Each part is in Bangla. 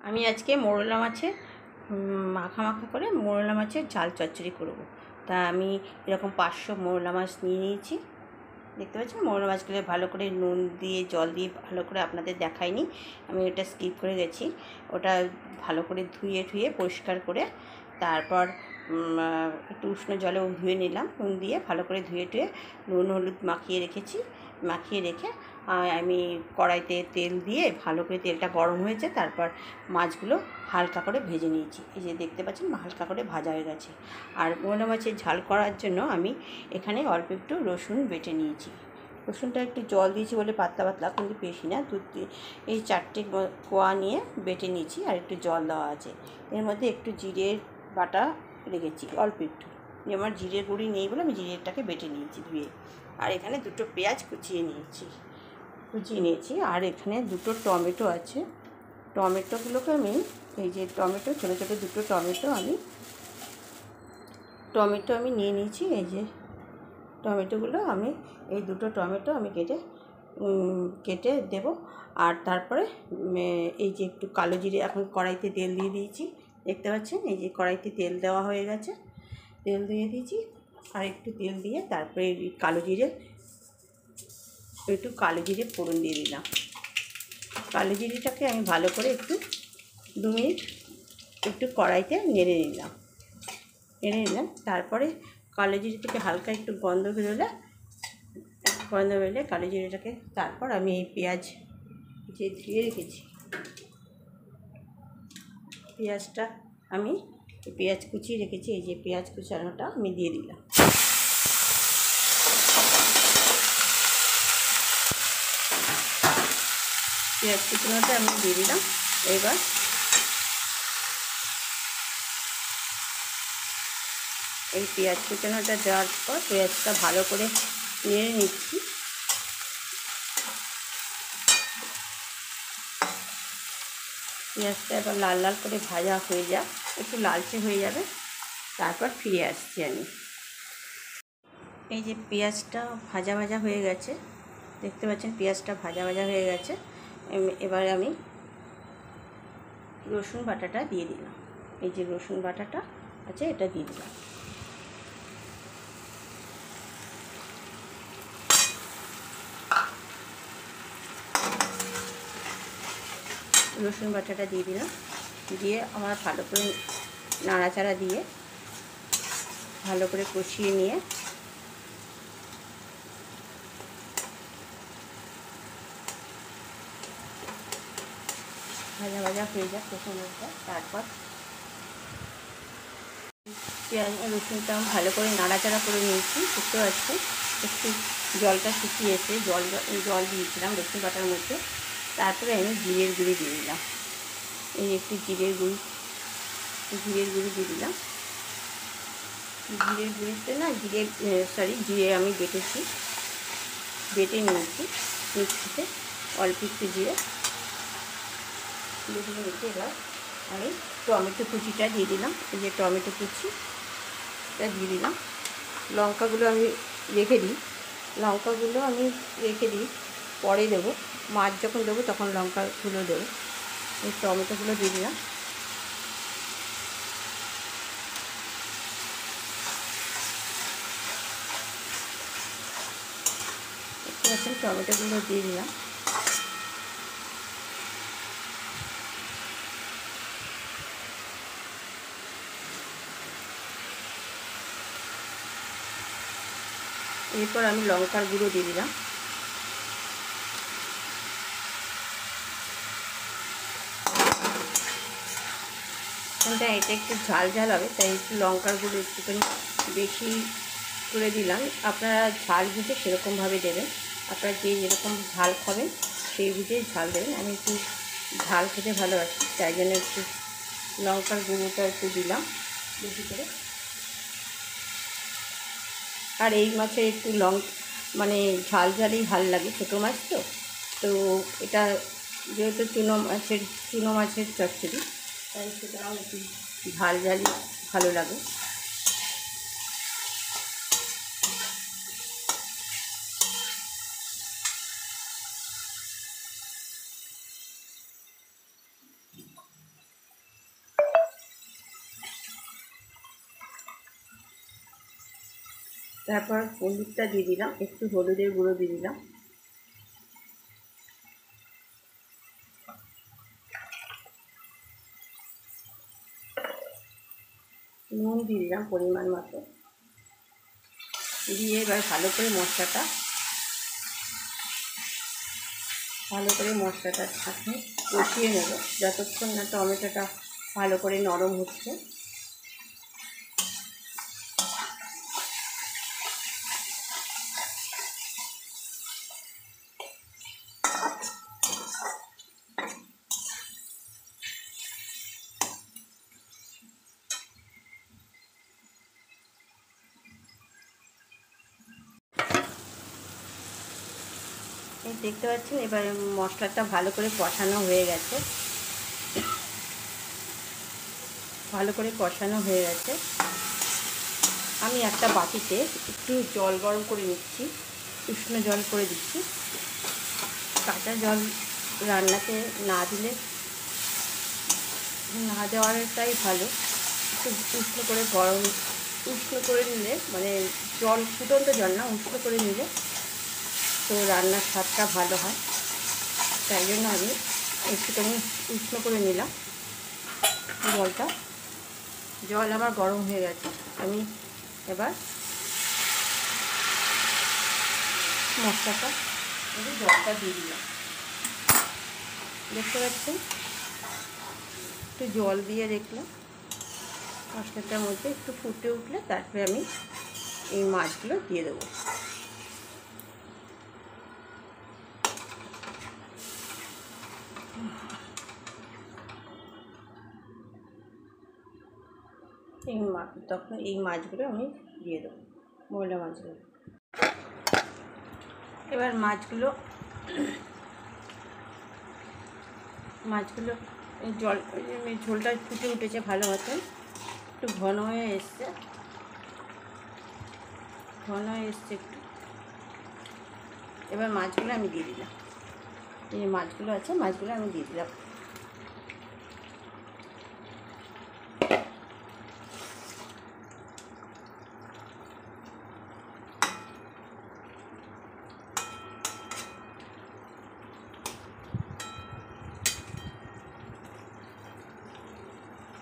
আমি আজকে মোরলা মাছের মাখা মাখা করে মোরলা মাছের ঝাল চচ্চড়ি করব। তা আমি এরকম 500 মোরলা মাছ নিয়ে নিয়েছি। দেখতে পাচ্ছেন মোরলা মাছগুলো ভালো করে নুন দিয়ে জল দিয়ে ভালো করে আপনাদের দেখাইনি, আমি ওটা স্কিপ করে গেছি। ওটা ভালো করে ধুয়ে পরিষ্কার করে তারপর একটু উষ্ণ জলে ধুয়ে নিলাম, নুন দিয়ে ভালো করে ধুয়ে নুন হলুদ মাখিয়ে রেখেছি। মাখিয়ে রেখে আমি কড়াইতে তেল দিয়ে ভালো করে তেলটা গরম হয়েছে, তারপর মাছগুলো হালকা করে ভেজে নিয়েছি। এই যে দেখতে পাচ্ছেন হালকা করে ভাজা হয়ে গেছে। আর মোরলা মাছের ঝাল করার জন্য আমি এখানে অল্প একটু রসুন বেটে নিয়েছি। রসুনটা একটু জল দিয়েছি বলে পাতলা পাতলা, কিন্তু বেশি না, এই 4টে কোয়া নিয়ে বেটে নিয়েছি। আর একটু জল দেওয়া আছে। এর মধ্যে একটু জিরের বাটা রেখেছি অল্প একটু, আমার জিরের গুঁড়ি নেই বলে আমি জিরেটাকে বেটে নিয়েছি ধুয়ে। আর এখানে 2টো পেঁয়াজ কুচিয়ে নিয়েছি। আর এখানে 2টো টমেটো আছে। টমেটোগুলোকে আমি এই যে ছোটো ছোটো 2টো টমেটো আমি নিয়ে নিয়েছি। এই যে টমেটোগুলো আমি এই 2টো টমেটো আমি কেটে দেব। আর তারপরে এই যে একটু কালো জিরে, এখন কড়াইতে তেল দিয়ে দিয়েছি, দেখতে পাচ্ছেন এই যে কড়াইতে তেল দেওয়া হয়ে গেছে, তেল দিয়ে দিয়েছি। আর একটু তেল দিয়ে তারপরে একটু কালো জিরে ফোড়ন দিয়ে দিলাম। কালো জিরেটাকে আমি ভালো করে একটু 2 মিনিট একটু কড়াইতে নেড়ে নিলাম। তারপরে কালো জিরে থেকে হালকা একটু গন্ধ বেরোলে কালো জিরেটাকে, তারপর আমি এই পেঁয়াজ যে ধুয়ে রেখেছি, পেঁয়াজটা আমি পেঁয়াজ কুচিয়ে রেখেছি, এই যে পেঁয়াজ কুচানোটা আমি দিয়ে দিলাম। পেঁয়াজ কুচানোটা আমি দিয়ে দিলাম। এবার এই পেঁয়াজ কুচানোটা দেওয়ার পর পেঁয়াজটা ভালো করে নেড়ে নিচ্ছি। পেঁয়াজটা এবার লাল লাল করে ভাজা হয়ে যাক, একটু লালচে হয়ে যাবে, তারপর ফিরে আসছি আমি। এই যে পেঁয়াজটা ভাজা হয়ে গেছে, দেখতে পাচ্ছেন পেঁয়াজটা ভাজা হয়ে গেছে। এবার আমি রসুন বাটাটা দিয়ে দিলাম। এই যে রসুন বাটাটা আছে, এটা দিয়ে দিলাম। রসুন বাটাটা দিয়ে দিলাম, দিয়ে আমার ভালো করে নাড়াচাড়া দিয়ে ভালো করে কষিয়ে নিয়ে ভাজা হয়ে যাক রসুনটা। তারপর পেঁয়াজ রসুনটা ভালো করে নাড়াচাড়া করে নিয়েছি। বুঝতে পারছি একটু জলটা শুকিয়েছে, জল দিয়েছিলাম রসুন বাটার মধ্যে। তারপরে আমি জিরের গুঁড়ি দিয়ে দিলাম। এই একটু জিরের গুঁড়ি দিয়ে দিলাম। জিরের গুঁড়িতে না জিরে আমি বেটে নিয়েছি মিক্সিতে, অল্প একটু জিরে বেটে নিয়েছি। এবার আমি টমেটো কুচিটা দিয়ে দিলাম। এই যে টমেটো কুচিটা দিয়ে দিলাম। লঙ্কাগুলো আমি রেখে দিই, পরে দেবো, মাছ যখন দেবো তখন লঙ্কাগুলো দেবো। এই টমেটোগুলো দিয়ে দিলাম। টমেটোগুলো দিয়ে দিলাম। এরপর আমি লঙ্কার গুঁড়ো দিয়ে দিলাম। এটা একটু ঝাল হবে, তাই একটু লঙ্কার গুঁড়ো একটুখানি বেশি করে দিলাম। আপনারা ঝাল বুঝে সেরকমভাবে দেবেন, আপনারা যেরকম ঝাল খাবেন সেই বুঝে ঝাল দেবেন। আমি একটু ঝাল খেতে ভালোবাসি, তাই জন্য একটু লঙ্কার গুঁড়োটা একটু দিলাম বেশি করে। আর এই মাছের একটু ঝালই ভালো লাগে, ছোটো মাছ তো এটা যেহেতু চুনো মাছের চচ্চড়ি, তাই সুতরাং একটু ঝালই ভালো লাগে। তারপর হলুদটা দিয়ে দিলাম, একটু হলুদের গুঁড়ো দিয়ে দিলাম, নুন দিয়ে দিলাম পরিমাণ মতো, দিয়ে এবার ভালো করে মশলাটার সাথে কষিয়ে নেব যতক্ষণ না টমেটোটা ভালো করে নরম হচ্ছে। দেখতে পাচ্ছেন এবার মশলাটা ভালো করে কষানো হয়ে গেছে, আমি একটা বাটিতে একটু জল গরম করে নিচ্ছি, উষ্ণ জল করে দিচ্ছি। কাঁচা জল রান্নাতে না দেওয়াটাই ভালো, একটু উষ্ণ করে নিলে, মানে জল ফুটন্ত জল না, উষ্ণ করে নিলে তো রান্নার স্বাদটা ভালো হয়। তাই জন্য আমি একটুখানি উষ্ণ করে নিলাম জল আমার গরম হয়ে গেছে। আমি এবার মশলাটা জলটা দিয়ে দিলাম, দেখতে পাচ্ছেন একটু জল দিয়ে দেখলাম মশলাটার মধ্যে একটু ফুটে উঠলে তারপরে আমি এই মাছগুলো দিয়ে দেবো। তখন এই মাছগুলো আমি দিয়ে দেবো, ময়লা মাছগুলো। এবার মাছগুলো ঝোলটা ফুটে উঠেছে ভালো মতন, একটু ঘন হয়ে এসছে একটু। এবার মাছগুলো আমি দিয়ে দিলাম, এই যে মাছগুলো আছে মাছগুলো আমি দিয়ে দিলাম।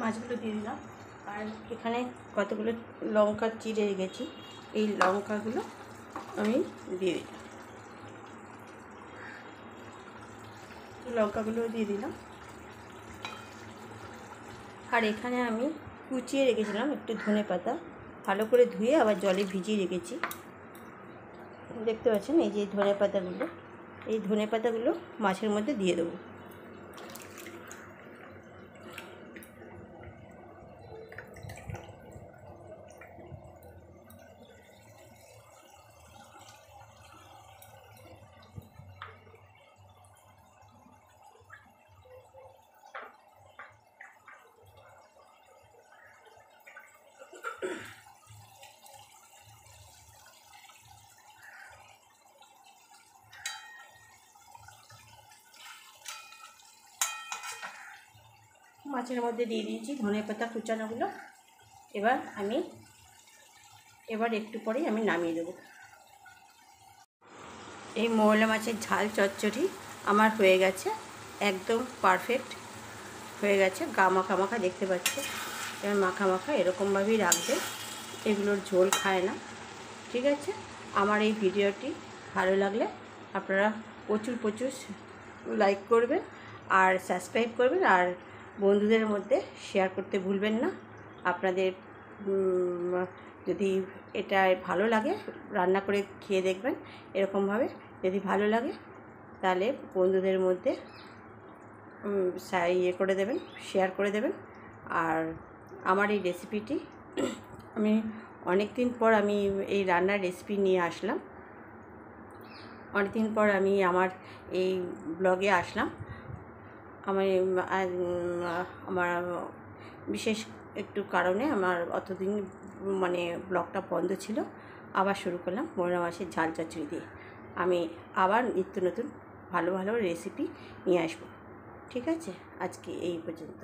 মাছগুলো দিয়ে দিলাম, আর এখানে কতগুলো লঙ্কা চিড়ে রেখেছি, এই লঙ্কাগুলো আমি দিয়ে দিলাম, দিয়ে দিলাম। আর এখানে আমি কুচিয়ে রেখেছিলাম একটু ধনেপাতা, ভালো করে ধুয়ে আবার জলে ভিজিয়ে রেখেছি। দেখতে পাচ্ছেন এই যে ধনেপাতাগুলো মাছের মধ্যে দিয়ে দেবো। মাছের মধ্যে দিয়ে দিয়েছি ধনেপাতা কুচানোগুলো। এবার একটু পরেই আমি নামিয়ে দেবো। এই মৌরলা মাছের ঝাল চচ্চড়ি আমার হয়ে গেছে, একদম পারফেক্ট হয়ে গেছে। মাখা দেখতে পাচ্ছে, এবার মাখা এরকমভাবেই রাখবে, এগুলোর ঝোল খায় না। ঠিক আছে, আমার এই ভিডিওটি ভালো লাগলে আপনারা প্রচুর লাইক করবেন আর সাবস্ক্রাইব করবেন, আর বন্ধুদের মধ্যে শেয়ার করতে ভুলবেন না। আপনাদের যদি এটা ভালো লাগে রান্না করে খেয়ে দেখবেন এরকমভাবে, যদি ভালো লাগে তাহলে বন্ধুদের মধ্যে করে দেবেন, শেয়ার করে দেবেন। আর আমার এই রেসিপিটি আমি অনেক দিন পর আমি এই রান্নার রেসিপি নিয়ে আসলাম, আমি আমার এই ব্লগে আসলাম। আমার বিশেষ একটু কারণে আমার অতদিন মানে ব্লগটা বন্ধ ছিল, আবার শুরু করলাম মৌরলা মাছের ঝাল চচ্চড়ি দিয়ে। আমি আবার নিত্য নতুন ভালো রেসিপি নিয়ে আসবো। ঠিক আছে, আজকে এই পর্যন্ত।